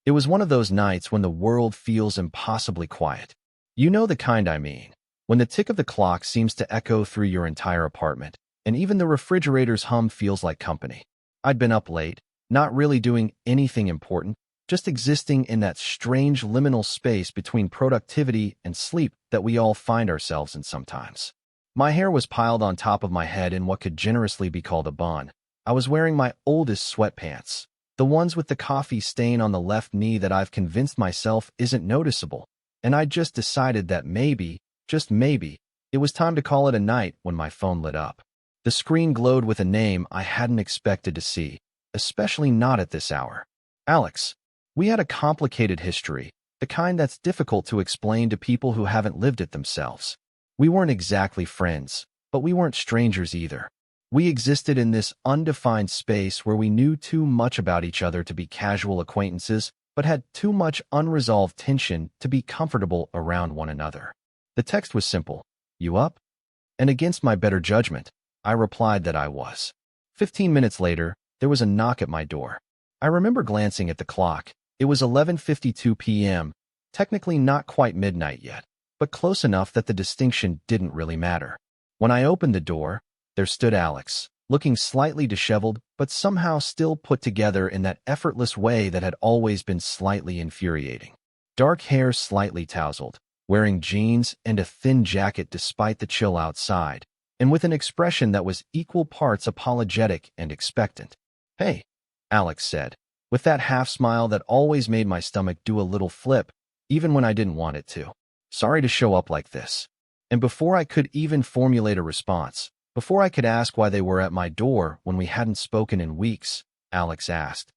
It was one of those nights when the world feels impossibly quiet. You know the kind I mean. When the tick of the clock seems to echo through your entire apartment, and even the refrigerator's hum feels like company. I'd been up late, not really doing anything important, just existing in that strange liminal space between productivity and sleep that we all find ourselves in sometimes. My hair was piled on top of my head in what could generously be called a bun. I was wearing my oldest sweatpants, the ones with the coffee stain on the left knee that I've convinced myself isn't noticeable, and I just decided that maybe, just maybe, it was time to call it a night when my phone lit up. The screen glowed with a name I hadn't expected to see, especially not at this hour. Alex. We had a complicated history, the kind that's difficult to explain to people who haven't lived it themselves. We weren't exactly friends, but we weren't strangers either. We existed in this undefined space where we knew too much about each other to be casual acquaintances, but had too much unresolved tension to be comfortable around one another. The text was simple. You up? And against my better judgment, I replied that I was. 15 minutes later, there was a knock at my door. I remember glancing at the clock. It was 11:52 p.m., technically not quite midnight yet, but close enough that the distinction didn't really matter. When I opened the door, there stood Alex, looking slightly disheveled, but somehow still put together in that effortless way that had always been slightly infuriating. Dark hair slightly tousled, wearing jeans and a thin jacket despite the chill outside, and with an expression that was equal parts apologetic and expectant. Hey, Alex said, with that half-smile that always made my stomach do a little flip, even when I didn't want it to. Sorry to show up like this. And before I could even formulate a response, before I could ask why they were at my door when we hadn't spoken in weeks, Alex asked,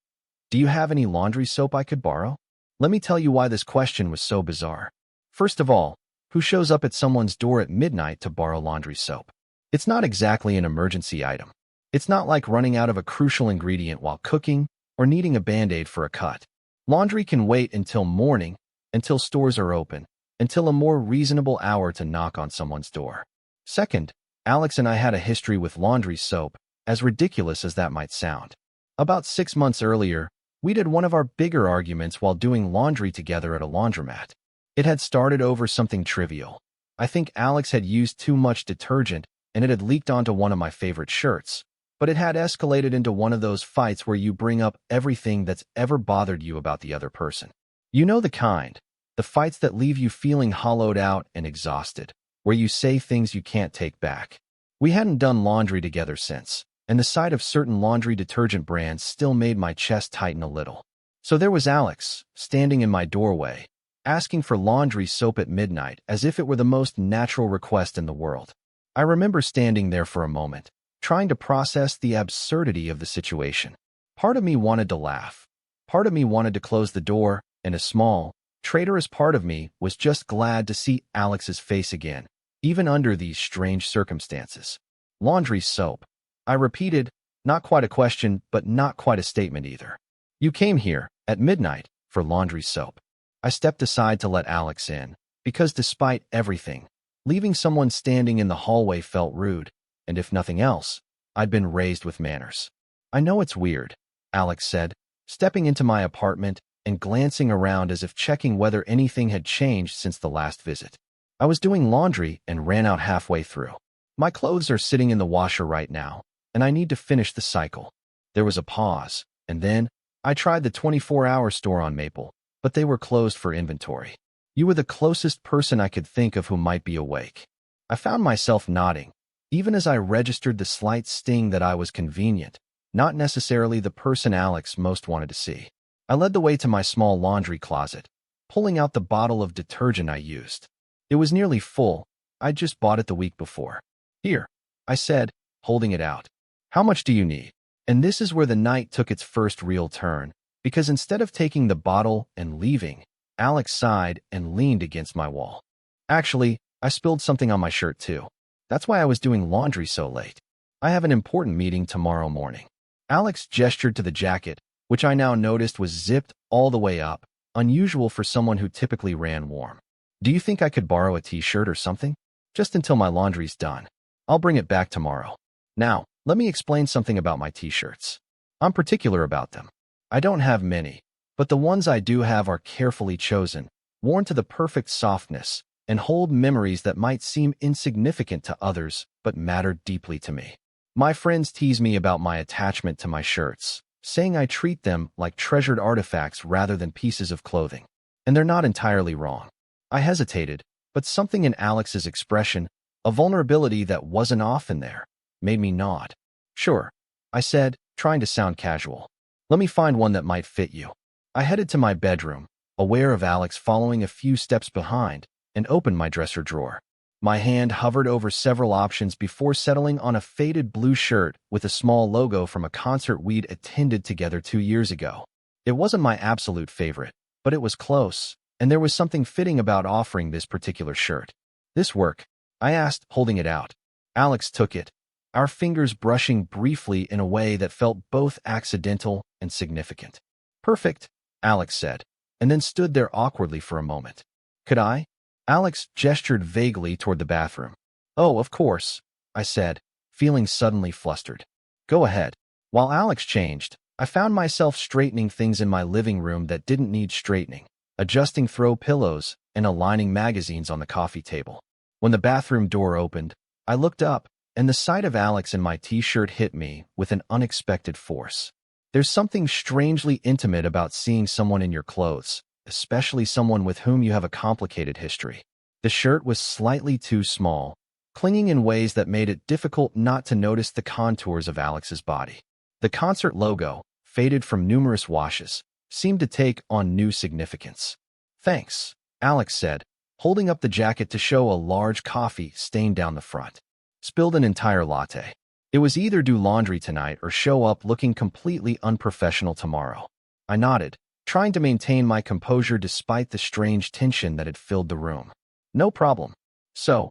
Do you have any laundry soap I could borrow? Let me tell you why this question was so bizarre. First of all, who shows up at someone's door at midnight to borrow laundry soap? It's not exactly an emergency item. It's not like running out of a crucial ingredient while cooking or needing a Band-Aid for a cut. Laundry can wait until morning, until stores are open, until a more reasonable hour to knock on someone's door. Second, Alex and I had a history with laundry soap, as ridiculous as that might sound. About 6 months earlier, we'd had one of our bigger arguments while doing laundry together at a laundromat. It had started over something trivial. I think Alex had used too much detergent and it had leaked onto one of my favorite shirts. But it had escalated into one of those fights where you bring up everything that's ever bothered you about the other person. You know the kind. The fights that leave you feeling hollowed out and exhausted, where you say things you can't take back. We hadn't done laundry together since, and the sight of certain laundry detergent brands still made my chest tighten a little. So there was Alex, standing in my doorway, asking for laundry soap at midnight as if it were the most natural request in the world. I remember standing there for a moment, trying to process the absurdity of the situation. Part of me wanted to laugh. Part of me wanted to close the door, and a small, traitorous part of me was just glad to see Alex's face again, even under these strange circumstances. Laundry soap. I repeated, not quite a question, but not quite a statement either. You came here, at midnight, for laundry soap. I stepped aside to let Alex in, because despite everything, leaving someone standing in the hallway felt rude. And if nothing else, I'd been raised with manners. I know it's weird, Alex said, stepping into my apartment and glancing around as if checking whether anything had changed since the last visit. I was doing laundry and ran out halfway through. My clothes are sitting in the washer right now, and I need to finish the cycle. There was a pause, and then I tried the 24-hour store on Maple, but they were closed for inventory. You were the closest person I could think of who might be awake. I found myself nodding, even as I registered the slight sting that I was convenient, not necessarily the person Alex most wanted to see. I led the way to my small laundry closet, pulling out the bottle of detergent I used. It was nearly full. I'd just bought it the week before. Here, I said, holding it out. How much do you need? And this is where the night took its first real turn, because instead of taking the bottle and leaving, Alex sighed and leaned against my wall. Actually, I spilled something on my shirt too. That's why I was doing laundry so late. I have an important meeting tomorrow morning. Alex gestured to the jacket, which I now noticed was zipped all the way up, unusual for someone who typically ran warm. Do you think I could borrow a t-shirt or something? Just until my laundry's done. I'll bring it back tomorrow. Now, let me explain something about my t-shirts. I'm particular about them. I don't have many. But the ones I do have are carefully chosen, worn to the perfect softness, and hold memories that might seem insignificant to others but matter deeply to me. My friends tease me about my attachment to my shirts, saying I treat them like treasured artifacts rather than pieces of clothing. And they're not entirely wrong. I hesitated, but something in Alex's expression, a vulnerability that wasn't often there, made me nod. Sure, I said, trying to sound casual. Let me find one that might fit you. I headed to my bedroom, aware of Alex following a few steps behind, and opened my dresser drawer. My hand hovered over several options before settling on a faded blue shirt with a small logo from a concert we'd attended together 2 years ago. It wasn't my absolute favorite, but it was close, and there was something fitting about offering this particular shirt. "This work?" I asked, holding it out. Alex took it, our fingers brushing briefly in a way that felt both accidental and significant. "Perfect," Alex said, and then stood there awkwardly for a moment. "Could I?" Alex gestured vaguely toward the bathroom. "Oh, of course," I said, feeling suddenly flustered. "Go ahead." While Alex changed, I found myself straightening things in my living room that didn't need straightening, adjusting throw pillows and aligning magazines on the coffee table. When the bathroom door opened, I looked up, and the sight of Alex in my t-shirt hit me with an unexpected force. There's something strangely intimate about seeing someone in your clothes, especially someone with whom you have a complicated history. The shirt was slightly too small, clinging in ways that made it difficult not to notice the contours of Alex's body. The concert logo, faded from numerous washes, seemed to take on new significance. "Thanks," Alex said, holding up the jacket to show a large coffee stain down the front. "Spilled an entire latte. It was either do laundry tonight or show up looking completely unprofessional tomorrow." I nodded, trying to maintain my composure despite the strange tension that had filled the room. "No problem. So,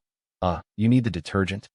you need the detergent?"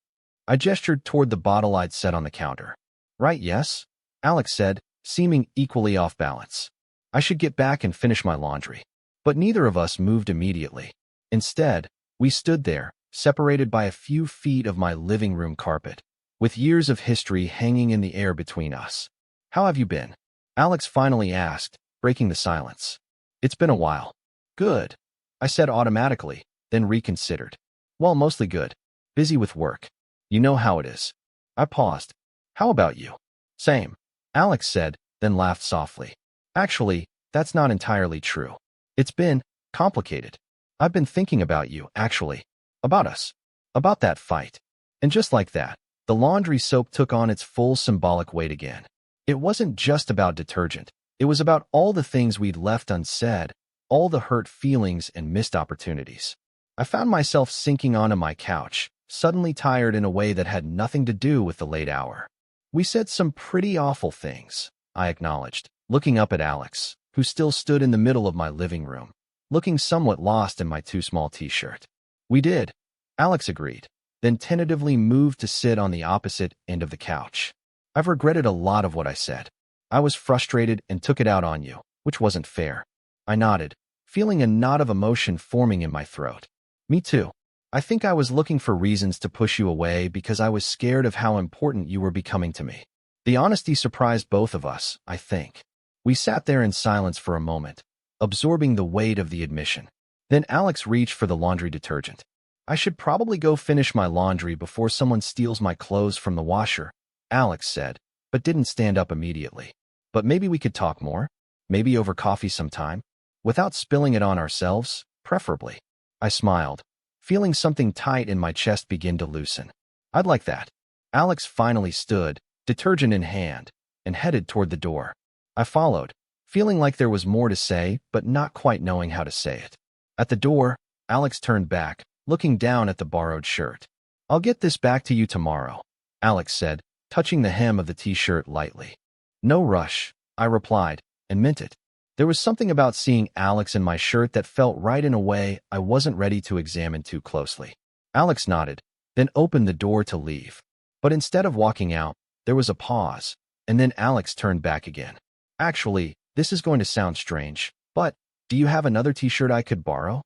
I gestured toward the bottle I'd set on the counter. "Right, yes," Alex said, seeming equally off balance. "I should get back and finish my laundry." But neither of us moved immediately. Instead, we stood there, separated by a few feet of my living room carpet, with years of history hanging in the air between us. "How have you been?" Alex finally asked, breaking the silence. "It's been a while." "Good," I said automatically, then reconsidered. "Well, mostly good. Busy with work. You know how it is." I paused. "How about you?" "Same," Alex said, then laughed softly. "Actually, that's not entirely true. It's been complicated. I've been thinking about you, actually. About us. About that fight." And just like that, the laundry soap took on its full symbolic weight again. It wasn't just about detergent. It was about all the things we'd left unsaid, all the hurt feelings and missed opportunities. I found myself sinking onto my couch, suddenly tired in a way that had nothing to do with the late hour. "We said some pretty awful things," I acknowledged, looking up at Alex, who still stood in the middle of my living room, looking somewhat lost in my too small t-shirt. "We did," Alex agreed, then tentatively moved to sit on the opposite end of the couch. "I've regretted a lot of what I said. I was frustrated and took it out on you, which wasn't fair." I nodded, feeling a knot of emotion forming in my throat. "Me too. I think I was looking for reasons to push you away because I was scared of how important you were becoming to me." The honesty surprised both of us, I think. We sat there in silence for a moment, absorbing the weight of the admission. Then Alex reached for the laundry detergent. "I should probably go finish my laundry before someone steals my clothes from the washer," Alex said, but didn't stand up immediately. "But maybe we could talk more? Maybe over coffee sometime? Without spilling it on ourselves, preferably." I smiled, feeling something tight in my chest begin to loosen. "I'd like that." Alex finally stood, detergent in hand, and headed toward the door. I followed, feeling like there was more to say, but not quite knowing how to say it. At the door, Alex turned back, looking down at the borrowed shirt. "I'll get this back to you tomorrow," Alex said, touching the hem of the t-shirt lightly. "No rush," I replied, and meant it. There was something about seeing Alex in my shirt that felt right in a way I wasn't ready to examine too closely. Alex nodded, then opened the door to leave. But instead of walking out, there was a pause, and then Alex turned back again. "Actually, this is going to sound strange, but do you have another t-shirt I could borrow?"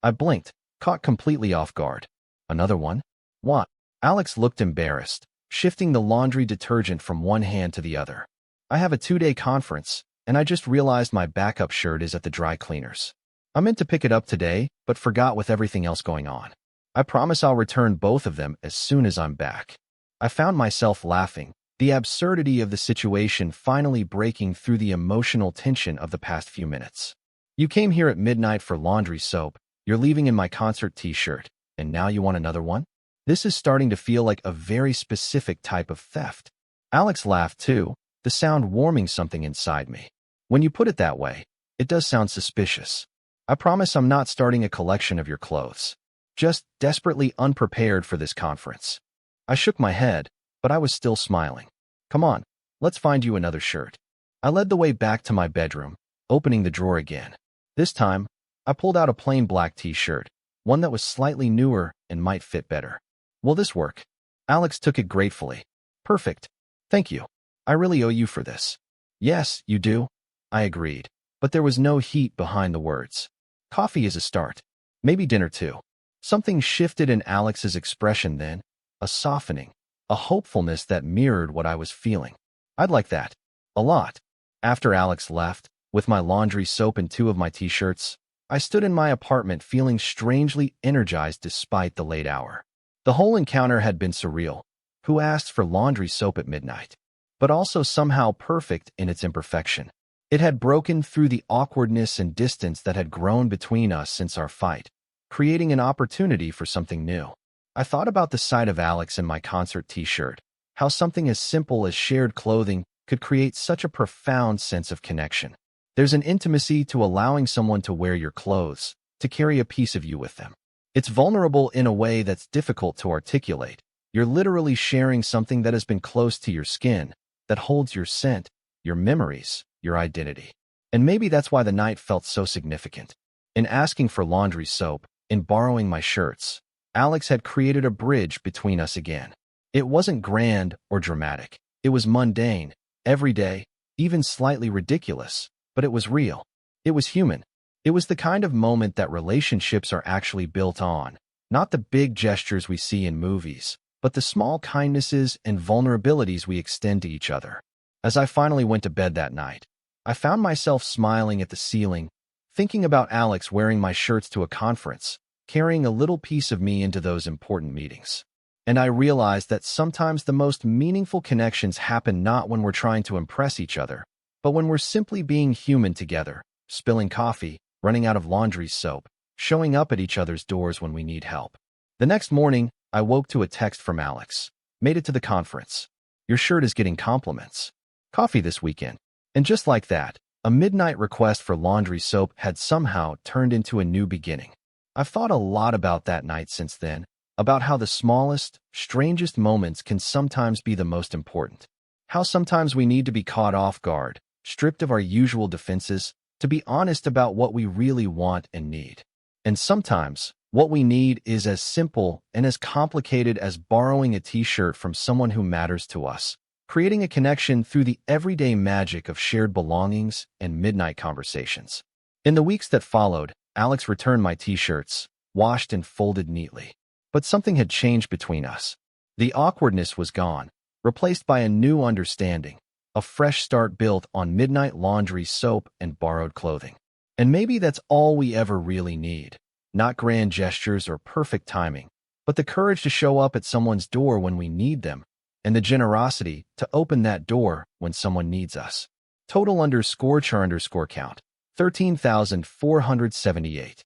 I blinked, caught completely off guard. "Another one? What?" Alex looked embarrassed, shifting the laundry detergent from one hand to the other. "I have a 2-day conference, and I just realized my backup shirt is at the dry cleaners. I meant to pick it up today, but forgot with everything else going on. I promise I'll return both of them as soon as I'm back. I found myself laughing, the absurdity of the situation finally breaking through the emotional tension of the past few minutes. You came here at midnight for laundry soap, you're leaving in my concert t-shirt, and now you want another one? This is starting to feel like a very specific type of theft. Alex laughed too, the sound warming something inside me. When you put it that way, it does sound suspicious. I promise I'm not starting a collection of your clothes. Just desperately unprepared for this conference. I shook my head, but I was still smiling. Come on, let's find you another shirt. I led the way back to my bedroom, opening the drawer again. This time, I pulled out a plain black t-shirt, one that was slightly newer and might fit better. Will this work? Alex took it gratefully. Perfect. Thank you. I really owe you for this. Yes, you do. I agreed, but there was no heat behind the words. Coffee is a start. Maybe dinner too. Something shifted in Alex's expression then, a softening, a hopefulness that mirrored what I was feeling. I'd like that. A lot. After Alex left, with my laundry soap and 2 of my t-shirts, I stood in my apartment feeling strangely energized despite the late hour. The whole encounter had been surreal. Who asked for laundry soap at midnight? But also somehow perfect in its imperfection. It had broken through the awkwardness and distance that had grown between us since our fight, creating an opportunity for something new. I thought about the sight of Alex in my concert t-shirt, how something as simple as shared clothing could create such a profound sense of connection. There's an intimacy to allowing someone to wear your clothes, to carry a piece of you with them. It's vulnerable in a way that's difficult to articulate. You're literally sharing something that has been close to your skin, that holds your scent, your memories, your identity. And maybe that's why the night felt so significant. In asking for laundry soap, in borrowing my shirts, Alex had created a bridge between us again. It wasn't grand or dramatic. It was mundane, everyday, even slightly ridiculous, but it was real. It was human. It was the kind of moment that relationships are actually built on, not the big gestures we see in movies, but the small kindnesses and vulnerabilities we extend to each other. As I finally went to bed that night, I found myself smiling at the ceiling, thinking about Alex wearing my shirts to a conference, carrying a little piece of me into those important meetings. And I realized that sometimes the most meaningful connections happen not when we're trying to impress each other, but when we're simply being human together, spilling coffee, running out of laundry soap, showing up at each other's doors when we need help. The next morning, I woke to a text from Alex. Made it to the conference. Your shirt is getting compliments. Coffee this weekend. And just like that, a midnight request for laundry soap had somehow turned into a new beginning. I've thought a lot about that night since then, about how the smallest, strangest moments can sometimes be the most important. How sometimes we need to be caught off guard, stripped of our usual defenses, to be honest about what we really want and need. And sometimes, what we need is as simple and as complicated as borrowing a t-shirt from someone who matters to us, creating a connection through the everyday magic of shared belongings and midnight conversations. In the weeks that followed, Alex returned my t-shirts, washed and folded neatly. But something had changed between us. The awkwardness was gone, replaced by a new understanding, a fresh start built on midnight laundry soap and borrowed clothing. And maybe that's all we ever really need. Not grand gestures or perfect timing, but the courage to show up at someone's door when we need them, and the generosity to open that door when someone needs us. Total _char_count, 13,478.